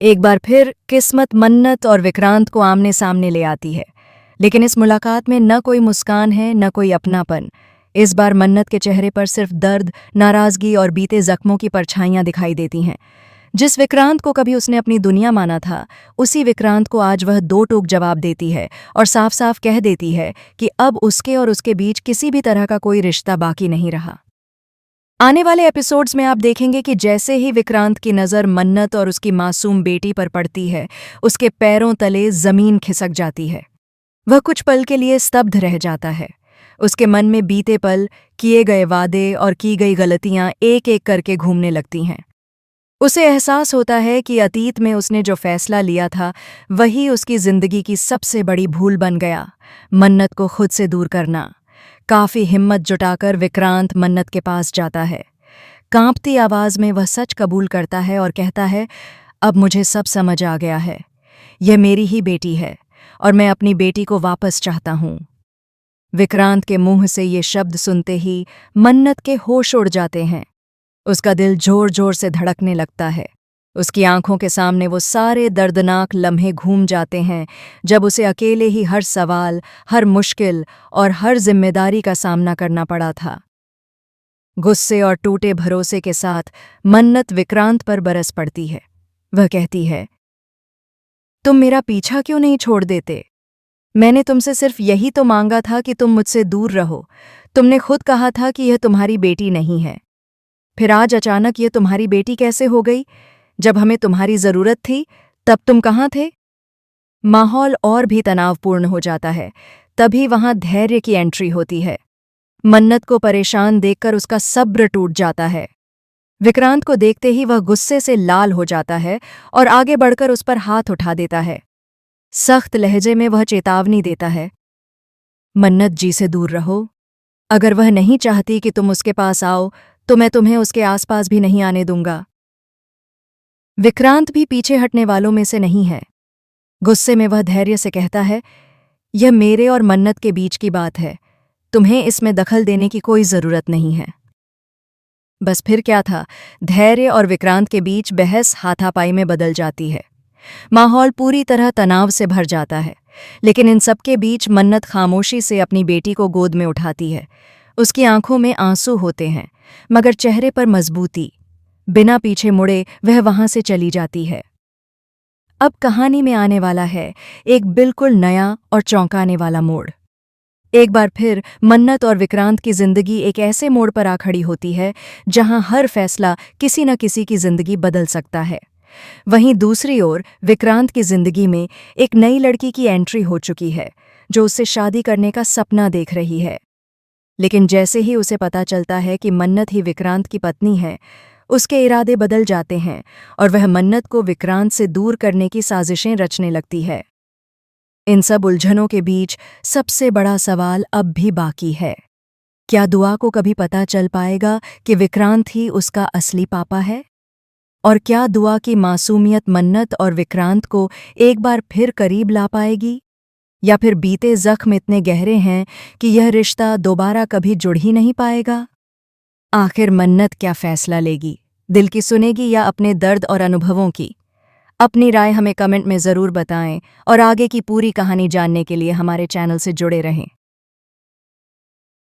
एक बार फिर किस्मत मन्नत और विक्रांत को आमने सामने ले आती है। लेकिन इस मुलाकात में न कोई मुस्कान है, न कोई अपनापन। इस बार मन्नत के चेहरे पर सिर्फ दर्द, नाराजगी और बीते जख्मों की परछाइयां दिखाई देती हैं। जिस विक्रांत को कभी उसने अपनी दुनिया माना था, उसी विक्रांत को आज वह दो टूक जवाब देती है और साफ साफ कह देती है कि अब उसके और उसके बीच किसी भी तरह का कोई रिश्ता बाकी नहीं रहा। आने वाले एपिसोड्स में आप देखेंगे कि जैसे ही विक्रांत की नज़र मन्नत और उसकी मासूम बेटी पर पड़ती है, उसके पैरों तले जमीन खिसक जाती है। वह कुछ पल के लिए स्तब्ध रह जाता है। उसके मन में बीते पल, किए गए वादे और की गई गलतियां एक एक करके घूमने लगती हैं। उसे एहसास होता है कि अतीत में उसने जो फैसला लिया था, वही उसकी जिंदगी की सबसे बड़ी भूल बन गया, मन्नत को खुद से दूर करना। काफी हिम्मत जुटाकर विक्रांत मन्नत के पास जाता है। कांपती आवाज में वह सच कबूल करता है और कहता है, अब मुझे सब समझ आ गया है। यह मेरी ही बेटी है और मैं अपनी बेटी को वापस चाहता हूं। विक्रांत के मुंह से ये शब्द सुनते ही मन्नत के होश उड़ जाते हैं। उसका दिल जोर जोर से धड़कने लगता है। उसकी आंखों के सामने वो सारे दर्दनाक लम्हे घूम जाते हैं जब उसे अकेले ही हर सवाल, हर मुश्किल और हर जिम्मेदारी का सामना करना पड़ा था। गुस्से और टूटे भरोसे के साथ मन्नत विक्रांत पर बरस पड़ती है। वह कहती है, तुम मेरा पीछा क्यों नहीं छोड़ देते? मैंने तुमसे सिर्फ यही तो मांगा था कि तुम मुझसे दूर रहो। तुमने खुद कहा था कि यह तुम्हारी बेटी नहीं है। फिर आज अचानक यह तुम्हारी बेटी कैसे हो गई? जब हमें तुम्हारी जरूरत थी, तब तुम कहाँ थे? माहौल और भी तनावपूर्ण हो जाता है। तभी वहां धैर्य की एंट्री होती है। मन्नत को परेशान देखकर उसका सब्र टूट जाता है। विक्रांत को देखते ही वह गुस्से से लाल हो जाता है और आगे बढ़कर उस पर हाथ उठा देता है। सख्त लहजे में वह चेतावनी देता है, मन्नत जी से दूर रहो। अगर वह नहीं चाहती कि तुम उसके पास आओ, तो मैं तुम्हें उसके आसपास भी नहीं आने दूंगा। विक्रांत भी पीछे हटने वालों में से नहीं है। गुस्से में वह धैर्य से कहता है, यह मेरे और मन्नत के बीच की बात है। तुम्हें इसमें दखल देने की कोई जरूरत नहीं है। बस फिर क्या था, धैर्य और विक्रांत के बीच बहस हाथापाई में बदल जाती है। माहौल पूरी तरह तनाव से भर जाता है। लेकिन इन सबके बीच मन्नत खामोशी से अपनी बेटी को गोद में उठाती है। उसकी आंखों में आंसू होते हैं, मगर चेहरे पर मजबूती। बिना पीछे मुड़े वह वहां से चली जाती है। अब कहानी में आने वाला है एक बिल्कुल नया और चौंकाने वाला मोड़। एक बार फिर मन्नत और विक्रांत की जिंदगी एक ऐसे मोड़ पर आ खड़ी होती है जहां हर फैसला किसी न किसी की जिंदगी बदल सकता है। वहीं दूसरी ओर विक्रांत की जिंदगी में एक नई लड़की की एंट्री हो चुकी है, जो उससे शादी करने का सपना देख रही है। लेकिन जैसे ही उसे पता चलता है कि मन्नत ही विक्रांत की पत्नी है, उसके इरादे बदल जाते हैं और वह मन्नत को विक्रांत से दूर करने की साजिशें रचने लगती है। इन सब उलझनों के बीच सबसे बड़ा सवाल अब भी बाकी है। क्या दुआ को कभी पता चल पाएगा कि विक्रांत ही उसका असली पापा है? और क्या दुआ की मासूमियत मन्नत और विक्रांत को एक बार फिर करीब ला पाएगी? या फिर बीते जख्म इतने गहरे हैं कि यह रिश्ता दोबारा कभी जुड़ ही नहीं पाएगा? आखिर मन्नत क्या फैसला लेगी? दिल की सुनेगी या अपने दर्द और अनुभवों की? अपनी राय हमें कमेंट में ज़रूर बताएं और आगे की पूरी कहानी जानने के लिए हमारे चैनल से जुड़े रहें।